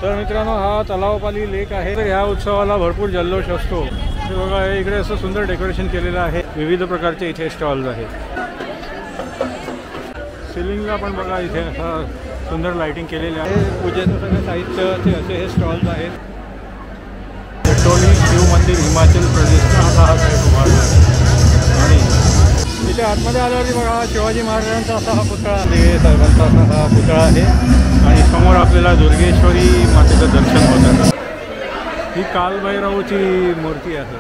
तर मित्रांनो हा तलावपाली लेक आहे। तर ह्या उत्सवाला भरपूर जल्लोष असतो। हे बघा इकडे असं सुंदर डेकोरेशन केलेलं आहे। विविध प्रकारचे इथे स्टॉल्स आहेत। सिलिंगला पण बघा इथे सुंदर लाइटिंग केलेली आहे। पूजेचं सगळं साहित्याचे असे हे स्टॉल्स आहेत। जटोली शिव मंदिर हिमाचल प्रदेशचा हा साईड उभारला आहे। आणि इथे आतमध्ये आल्यावरती बघा शिवाजी महाराजांचा असा हा पुतळा आहे। साहेबांचा असा हा पुतळा आहे आणि समोर आपल्याला दुर्गेश्वरी मातेचं दर्शन होतं। ही कालभैरवची मूर्ती आहे।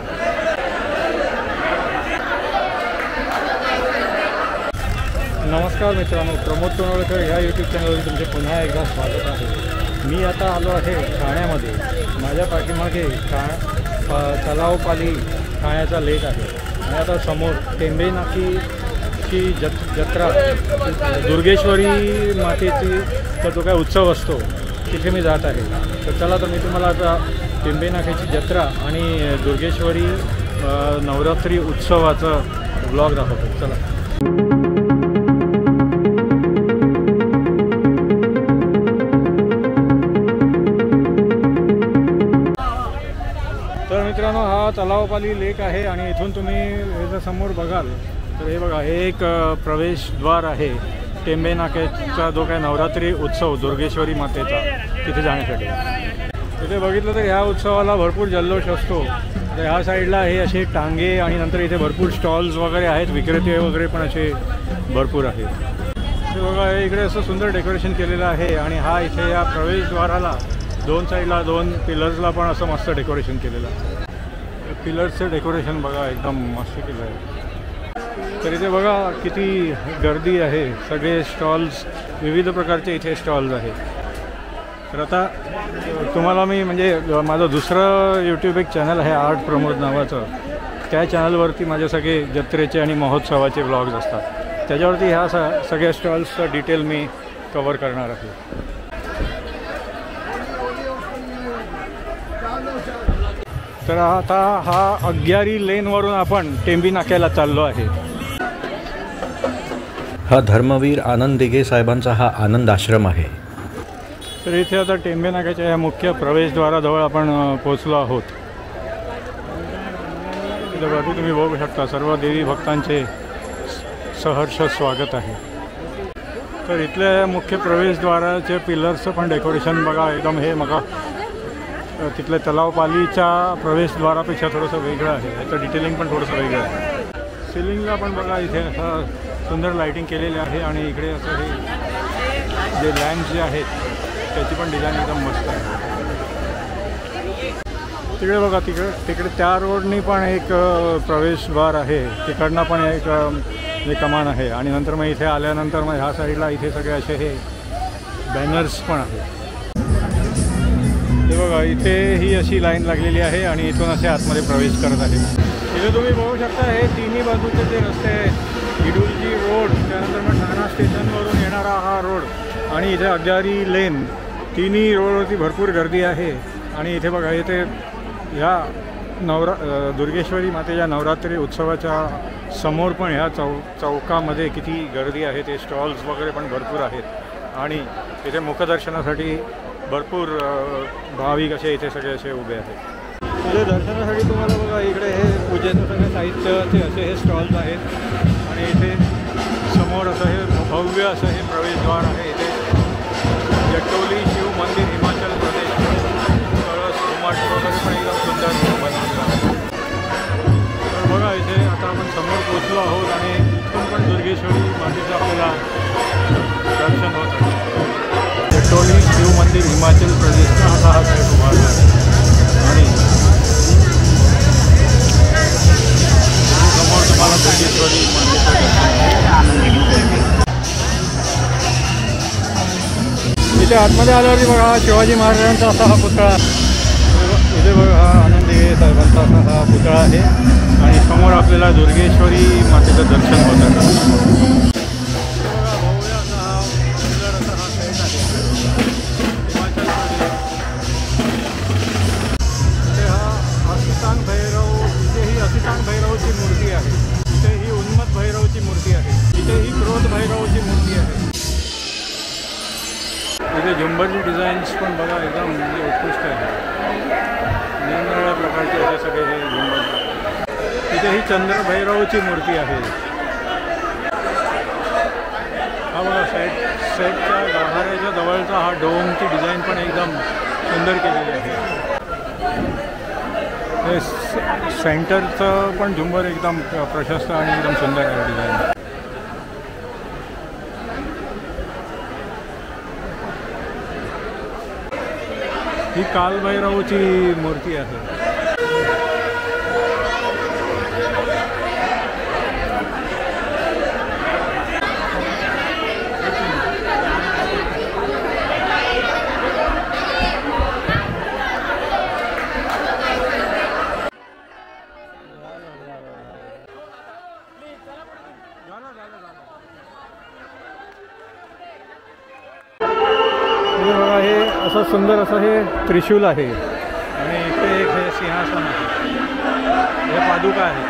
नमस्कार मित्रांनो, प्रमोद तोनवळकर ह्या यूट्यूब चॅनलवर तुमचे पुन्हा एकदा स्वागत आहे। मी आता आलो आहे ठाण्यामध्ये। माझ्या पाठीमागे तलावपाली ठाण्याचा लेक आहे आणि आता समोर टेंबेनाकीची जत्रा दुर्गेश्वरी मातेचा जो काय उत्सव असतो तिथे मी जात आहे। तर चला तर मी तुम्हाला आता टेंबेनाकीची जत्रा आणि दुर्गेश्वरी नवरात्री उत्सवाचा ब्लॉग दाखवतो। चला। तर मित्रांनो हा तलावपाली लेक आहे आणि इथून तुम्ही याच्या समोर बघाल तर हे बघा हे एक प्रवेशद्वार आहे टेंबेनाकेचा जो काय नवरात्री उत्सव दुर्गेश्वरी मातेचा तिथे जाण्यासाठी। तिथे बघितलं तर ह्या उत्सवाला भरपूर जल्लोष असतो। तर ह्या साईडला हे असे टांगे आणि नंतर इथे भरपूर स्टॉल्स वगैरे आहेत। विक्रेते वगैरे पण असे भरपूर आहेत। ते बघा इकडे असं सुंदर डेकोरेशन केलेलं आहे आणि हा इथे या प्रवेशद्वाराला दोन साईडला दोन पिलर्सला पण असं मस्त डेकोरेशन केलेलं आहे। पिलर्सचं डेकोरेशन बघा एकदम मस्त केलं आहे। तर इथे बघा किती गर्दी आहे। सगळे स्टॉल्स विविध प्रकारचे इथे स्टॉल्स आहेत। तर आता तुम्हाला मी म्हणजे माझं दुसरं यूट्यूब एक चॅनल आहे आर्ट प्रमोद नावाचं। त्या चॅनलवरती माझे सगळे जत्रेचे आणि महोत्सवाचे व्लॉग्स असतात। त्याच्यावरती ह्या सगळ्या स्टॉल्सचं डिटेल मी कवर करणार आहे। तर आता हा अग्यारी लेनवरून आपण टेंबी नाक्याला चाललो आहे। हा धर्मवीर आनंद दिघे साहेबांचा हा आनंद आश्रम आहे। तर इथे आता टेंबे नाक्याच्या या मुख्य प्रवेशद्वाराजवळ आपण पोहोचलो आहोत। इथे बाजू तुम्ही बघू शकता सर्व देवी भक्तांचे सहर्ष स्वागत आहे। तर इथल्या मुख्य प्रवेशद्वाराचे पिलर्सचं पण डेकोरेशन बघा एकदम हे मग तिथल्या तलावपालीच्या प्रवेशद्वारापेक्षा थोडंसं वेगळं आहे। याचं डिटेलिंग पण थोडंसं वेगळं आहे। सिलिंगला पण बघा इथे असं सुंदर लाइटिंग केलेली आहे आणि इकडे असं हे जे लॅम्प्स जे आहेत त्याची पण डिझाईन एकदम मस्त आहे। तिकडे बघा तिकडे त्या रोडनी पण एक प्रवेशद्वार आहे। तिकडनं पण एक जे कमान आहे आणि नंतर मग इथे आल्यानंतर मग ह्या साईडला इथे सगळे असे हे बॅनर्स पण आहेत। हे बघा इथे ही अशी लाईन लागलेली आहे आणि इथून असे आतमध्ये प्रवेश करत आहे। इथे तुम्ही बघू शकता हे तिन्ही बाजूचे जे रस्ते आहेत इडुलजी रोड, त्यानंतर मग ठाणा स्टेशनवरून येणारा हा रोड आणि इथे अग्यारी लेन, तिन्ही रोडवरती भरपूर गर्दी आहे। आणि इथे बघा इथे ह्या दुर्गेश्वरी मातेच्या नवरात्री उत्सवाच्या समोर पण ह्या चौकामध्ये किती गर्दी आहे। ते स्टॉल्स वगैरे पण भरपूर आहेत आणि इथे मुखदर्शनासाठी भरपूर भाविक असे इथे सगळे असे उभे आहेत। इथे दर्शनासाठी तुम्हाला बघा इकडे हे पूजेचं सगळं साहित्याचे असे हे स्टॉल्स आहेत आणि इथे समोर असं हे भव्य असं हे प्रवेशद्वार आहे। इथे जटोली शिव मंदिर हिमाचल प्रदेश घुमट वगैरे पण एकदम सुंदर बनवलेलं आहे। तर बघा इथे आता आपण समोर पोचलो आहोत आणि इथून पण दुर्गेश्वरी मातेचं आपल्याला दर्शन होत आहे। जटोली शिव मंदिर हिमाचल प्रदेशचा हा साईड उभारला आहे आणि समोर तुम्हाला दुर्गेश्वरी इथे आतमध्ये आल्यावरती बघा शिवाजी महाराजांचा असा हा पुतळा। इथे बघा हा आनंद दिघे साहेबांचा असा हा पुतळा आहे आणि समोर आपल्याला दुर्गेश्वरी मातेचं दर्शन होत आहे। भैरवची मूर्ती आहे। इथे ही उन्मत्त भैरवची मूर्ती आहे। इथे ही क्रोध भैरवची मूर्ती आहे। इथे झुंबरची डिझाईन्स पण बघा एकदम इथे ही चंद्रभैरवची मूर्ती आहे. हा बघा सेटच्या गाभाऱ्याच्या जवळचा हा डोमची डिझाईन पण एकदम सुंदर केलेली आहे. हे सेंटरचं पण झुंबर एकदम प्रशस्त आणि एकदम सुंदर आहे डिझाईन. ही कालभैरवची मूर्ती आहे. हे बघा, हे असं सुंदर असं हे त्रिशूल आहे आणि इकडे एक हे सिंहासन आहे. हे पादुका आहे.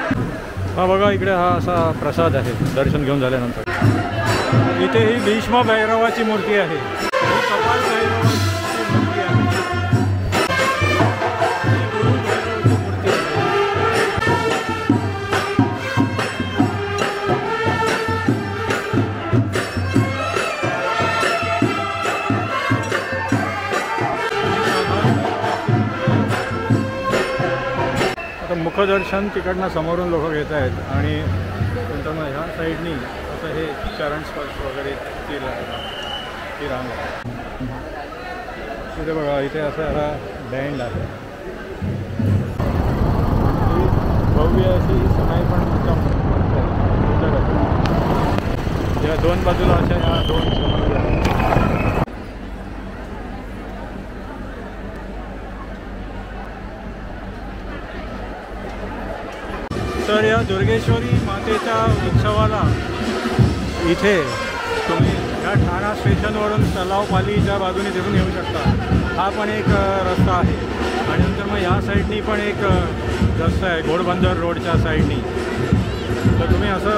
हा बघा, इकडे हा असा प्रसाद आहे दर्शन घेऊन झाल्यानंतर. इथे ही भीष्म भैरवाची मूर्ती आहे. ही कपाल भैरवाची मूर्ती आहे. ही गुरु भैरवाची मूर्ती आहे. आता मुखदर्शन तिकडनं समोरून लोक घेत आहेत आणि नंतर मग ह्या साईडनी असं हे चरण स्पर्श वगैरे ती रांग आहे. इथे बघा, इथे असा हा बँड आहे. ही भव्य अशी सनाई पण एकदम सुंदर आहे. या दोन बाजूला अशा ह्या दोन समाधी आहेत. तर या दुर्गेश्वरी मातेच्या उत्सवाला इथे तुम्ही या ठाणा स्टेशनवरून तलावपालीच्या बाजूने तिथून येऊ शकता. हा पण एक रस्ता आहे आणि नंतर मग ह्या साईडनी पण एक रस्ता आहे घोडबंदर रोडच्या साईडनी. तर तुम्ही असं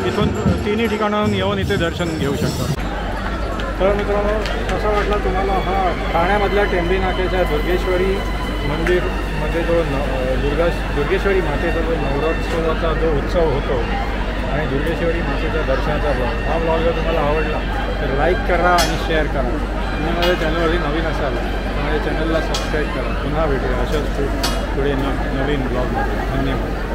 इथून तिन्ही ठिकाणाहून येऊन इथे दर्शन घेऊ शकता. तर मित्रांनो, कसा वाटला तुम्हाला हा ठाण्यामधल्या टेंबी नाक्याच्या दुर्गेश्वरी मंदिरमध्ये जो दुर्गेश्वरी मातेचा जो नवरोत्सवाचा जो उत्सव होतो आणि दुर्गेश्वरी मातेच्या दर्शनाचा ब्लॉग, हा ब्लॉग जर तुम्हाला आवडला तर लाईक करा आणि शेअर करा. तुम्ही माझ्या चॅनलवरती नवीन असाल तर माझ्या चॅनलला सबस्क्राईब करा. पुन्हा भेटूया अशाच पुढे नवीन ब्लॉगमध्ये. धन्यवाद.